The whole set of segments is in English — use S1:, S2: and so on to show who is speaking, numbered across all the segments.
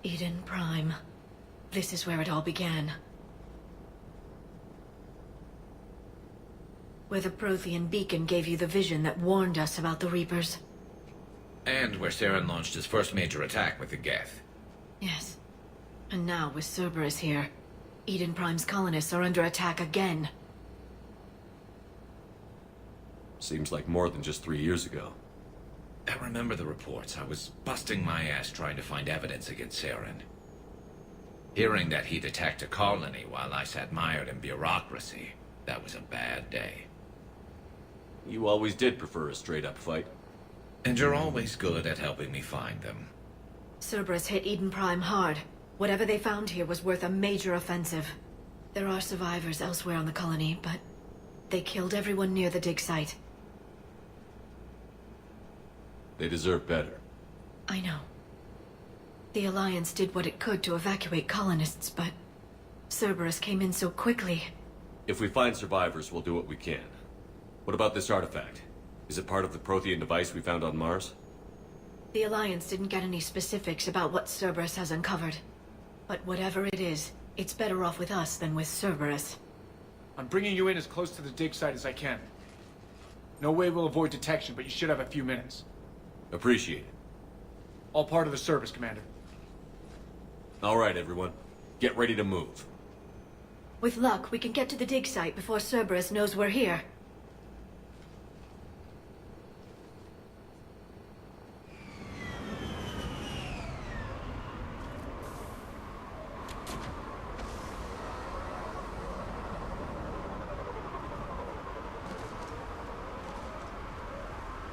S1: Eden Prime. This is where it all began. Where the Prothean beacon gave you the vision that warned us about the Reapers.
S2: And where Saren launched his first major attack with the Geth.
S1: Yes. And now, with Cerberus here, Eden Prime's colonists are under attack again.
S3: Seems like more than just 3 years ago.
S2: I remember the reports. I was busting my ass trying to find evidence against Saren. Hearing that he'd attacked a colony while I sat mired in bureaucracy, that was a bad day.
S3: You always did prefer a straight-up fight.
S2: And you're always good at helping me find them.
S1: Cerberus hit Eden Prime hard. Whatever they found here was worth a major offensive. There are survivors elsewhere on the colony, but they killed everyone near the dig site.
S3: They deserve better.
S1: I know. The Alliance did what it could to evacuate colonists, but Cerberus came in so quickly.
S3: If we find survivors, we'll do what we can. What about this artifact? Is it part of the Prothean device we found on Mars?
S1: The Alliance didn't get any specifics about what Cerberus has uncovered. But whatever it is, it's better off with us than with Cerberus.
S4: I'm bringing you in as close to the dig site as I can. No way we'll avoid detection, but you should have a few minutes.
S3: Appreciate it.
S4: All part of the service, Commander.
S3: All right, everyone. Get ready to move.
S1: With luck, we can get to the dig site before Cerberus knows we're here.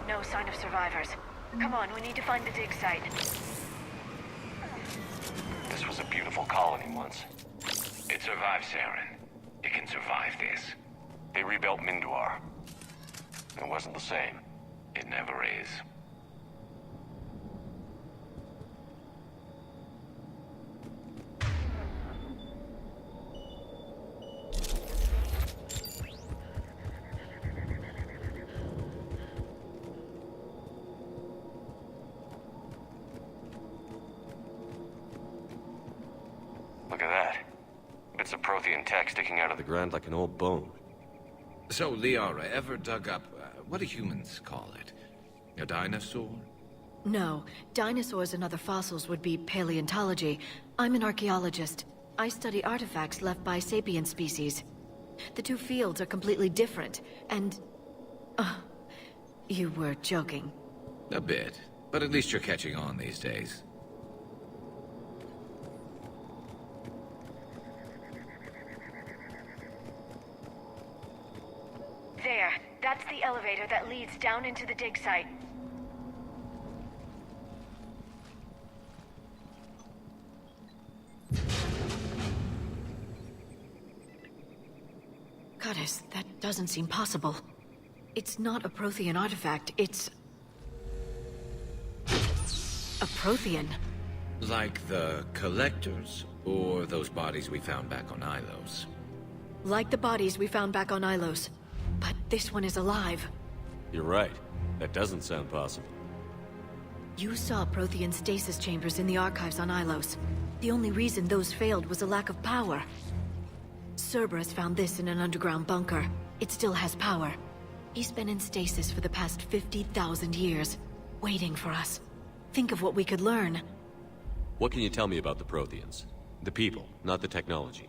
S1: No sign of survivors. Come on, we need to find the dig site.
S5: This was a beautiful colony once. It survived Saren. It can survive this. They rebuilt Minduar. It wasn't the same. It never is. Look at that. Bits of Prothean tech sticking out of the ground like an old bone.
S2: So, Liara, ever dug up, what do humans call it? A dinosaur?
S1: No, dinosaurs and other fossils would be paleontology. I'm an archaeologist. I study artifacts left by sapient species. The two fields are completely different, and... you were joking.
S2: A bit. But at least you're catching on these days.
S1: There. That's the elevator that leads down into the dig site. Goddess, that doesn't seem possible. It's not a Prothean artifact, it's... a Prothean.
S2: Like the Collectors, or those bodies we found back on Ilos.
S1: Like the bodies we found back on Ilos. But this one is alive.
S3: You're right. That doesn't sound possible.
S1: You saw Prothean stasis chambers in the archives on Ilos. The only reason those failed was a lack of power. Cerberus found this in an underground bunker. It still has power. He's been in stasis for the past 50,000 years, waiting for us. Think of what we could learn.
S3: What can you tell me about the Protheans? The people, not the technology.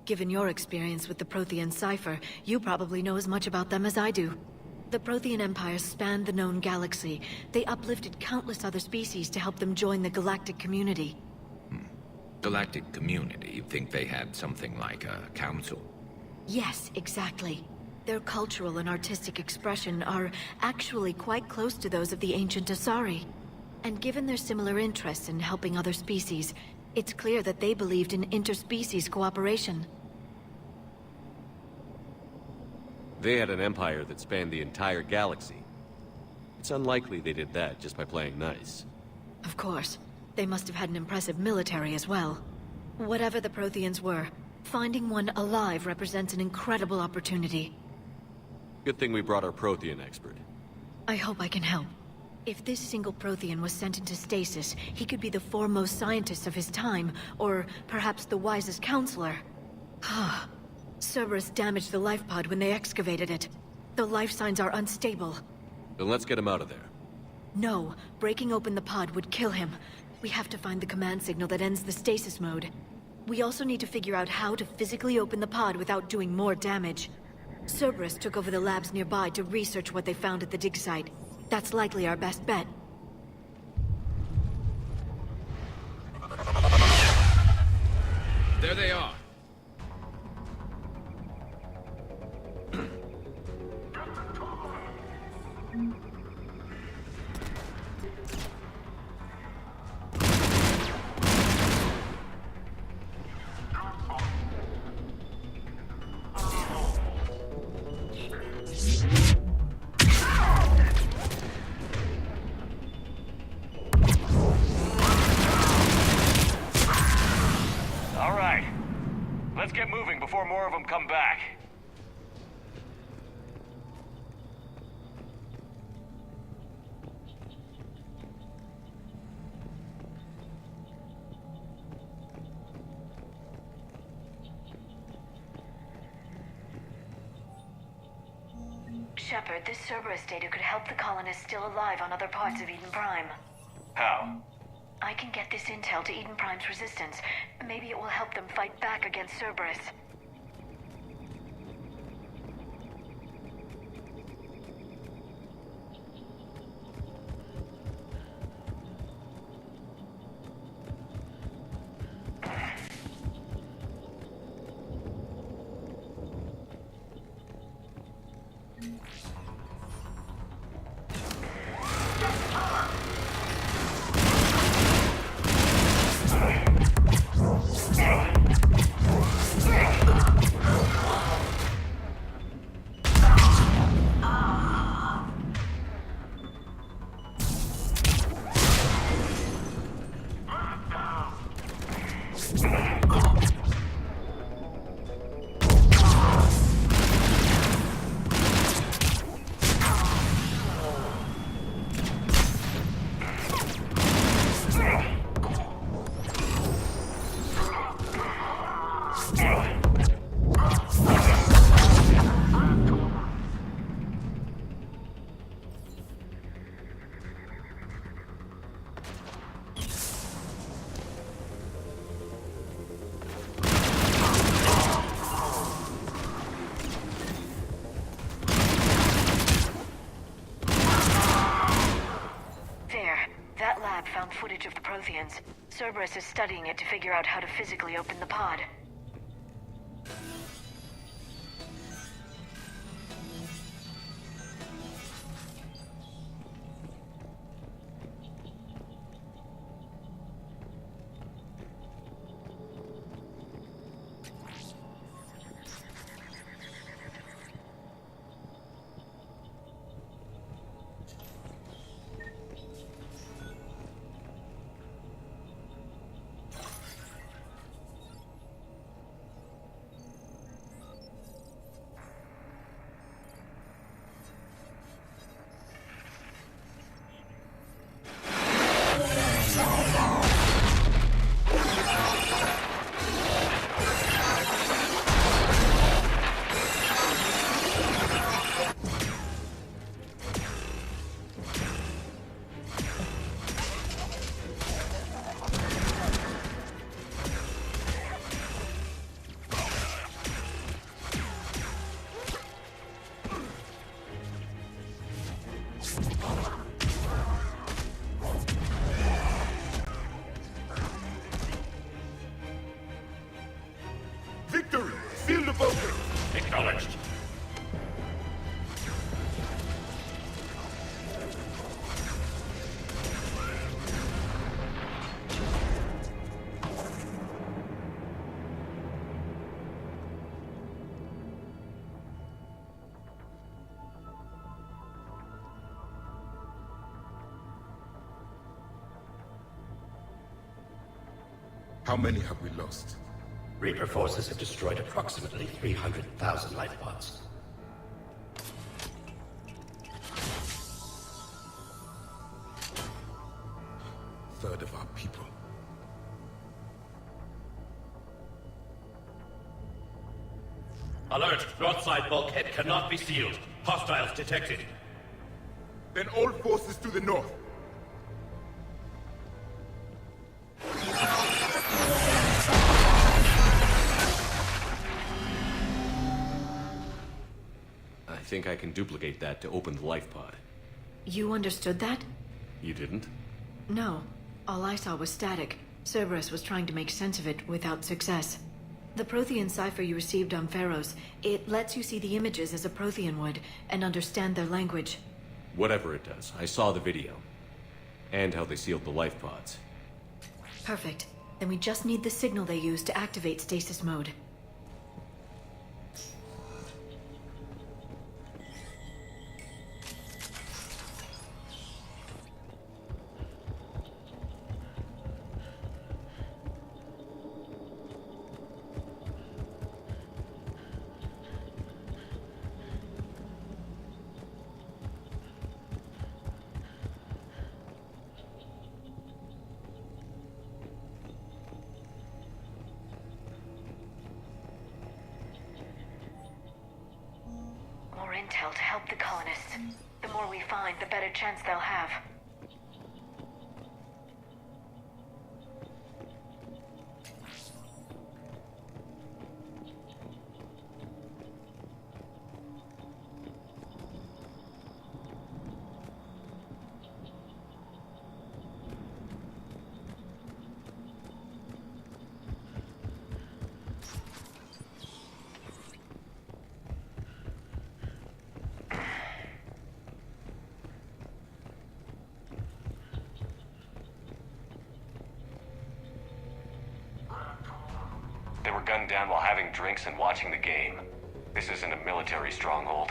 S1: Given your experience with the Prothean cipher, you probably know as much about them as I do. The Prothean Empire spanned the known galaxy. They uplifted countless other species to help them join the galactic community.
S2: Galactic community, you'd think they had something like a council.
S1: Yes, exactly. Their cultural and artistic expression are actually quite close to those of the ancient Asari. And given their similar interests in helping other species, it's clear that they believed in interspecies cooperation.
S3: They had an empire that spanned the entire galaxy. It's unlikely they did that just by playing nice.
S1: Of course. They must have had an impressive military as well. Whatever the Protheans were, finding one alive represents an incredible opportunity.
S3: Good thing we brought our Prothean expert.
S1: I hope I can help. If this single Prothean was sent into stasis, he could be the foremost scientist of his time, or perhaps the wisest counselor. Cerberus damaged the life pod when they excavated it. The life signs are unstable.
S3: Then let's get him out of there.
S1: No, breaking open the pod would kill him. We have to find the command signal that ends the stasis mode. We also need to figure out how to physically open the pod without doing more damage. Cerberus took over the labs nearby to research what they found at the dig site. That's likely our best bet.
S2: There they are.
S5: All right. Let's get moving before more of them come back.
S1: Shepard, this Cerberus data could help the colonists still alive on other parts of Eden Prime.
S5: How?
S1: I can get this intel to Eden Prime's resistance. Maybe it will help them fight back against Cerberus. Found footage of the Protheans. Cerberus is studying it to figure out how to physically open the pod.
S6: Victory! Seal the focus!
S5: Acknowledged.
S6: How many have we lost?
S7: Reaper forces have destroyed approximately 300,000 life pods.
S6: third of our people.
S7: Alert! Broadside bulkhead cannot be sealed. Hostiles detected.
S6: Then all forces to the north.
S3: I think I can duplicate that to open the life pod.
S1: You understood that?
S3: You didn't?
S1: No. All I saw was static. Cerberus was trying to make sense of it without success. The Prothean cipher you received on Pharaohs, it lets you see the images as a Prothean would, and understand their language.
S3: Whatever it does, I saw the video. And how they sealed the life pods.
S1: Perfect. Then we just need the signal they used to activate stasis mode. More intel to help the colonists. The more we find, the better chance they'll have.
S5: They were gunned down while having drinks and watching the game. This isn't a military stronghold.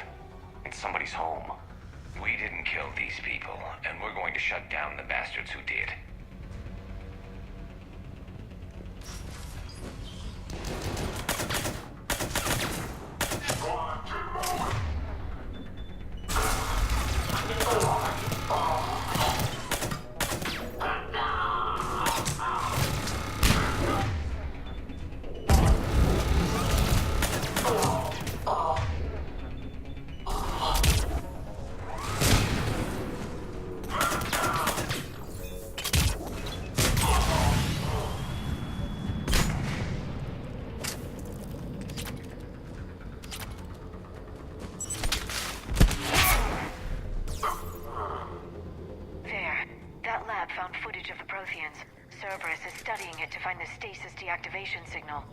S5: It's somebody's home.
S2: We didn't kill these people, and we're going to shut down the bastards who did. Found footage of the Protheans. Cerberus is studying it to find the stasis deactivation signal.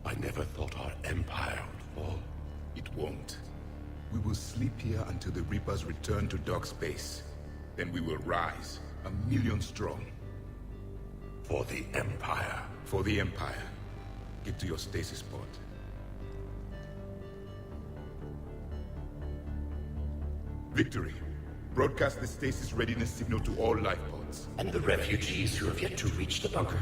S6: I never thought our empire would fall. It won't. We will sleep here until the Reapers return to dark space. Then we will rise, 1,000,000 strong. For the Empire. For the Empire. Get to your stasis pod. Victory. Broadcast the stasis readiness signal to all life pods.
S7: And the refugees who have yet to reach the bunker.